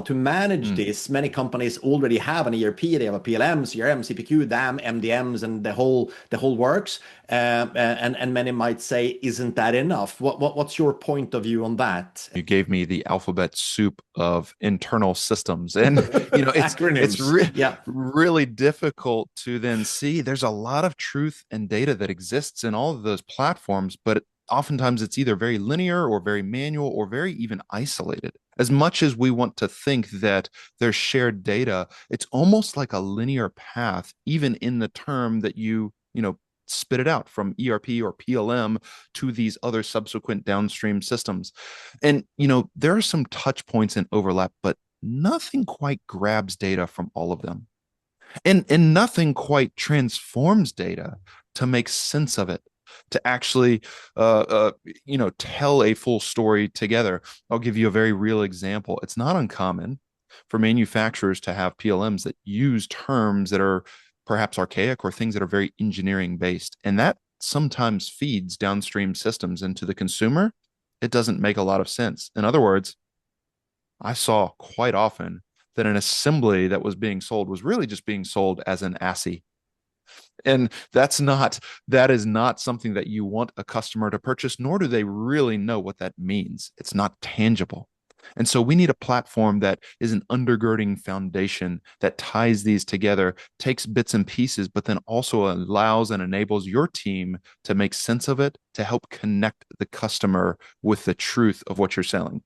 to manage this. Many companies already have an ERP. They have a PLM, CRM, CPQ, DAM, MDMs, and the whole works. And many might say, isn't that enough? What's your point of view on that? You gave me the alphabet soup of internal systems, and Acronyms. Yeah. really difficult to then see. There's a lot of truth and data that exists in all of those platforms, but oftentimes it's either very linear or very manual or very even isolated. As much as we want to think that there's shared data, it's almost like a linear path, even in the term that you spit it out from ERP or PLM to these other subsequent downstream systems. And there are some touch points and overlap, but nothing quite grabs data from all of them. And nothing quite transforms data to make sense of it, to actually tell a full story together. I'll give you a very real example. It's not uncommon for manufacturers to have PLMs that use terms that are perhaps archaic or things that are very engineering based. And that sometimes feeds downstream systems into the consumer. It doesn't make a lot of sense. In other words, I saw quite often that an assembly that was being sold was really just being sold as an ASCII. And that is not something that you want a customer to purchase, nor do they really know what that means. It's not tangible. And so we need a platform that is an undergirding foundation that ties these together, takes bits and pieces, but then also allows and enables your team to make sense of it, to help connect the customer with the truth of what you're selling.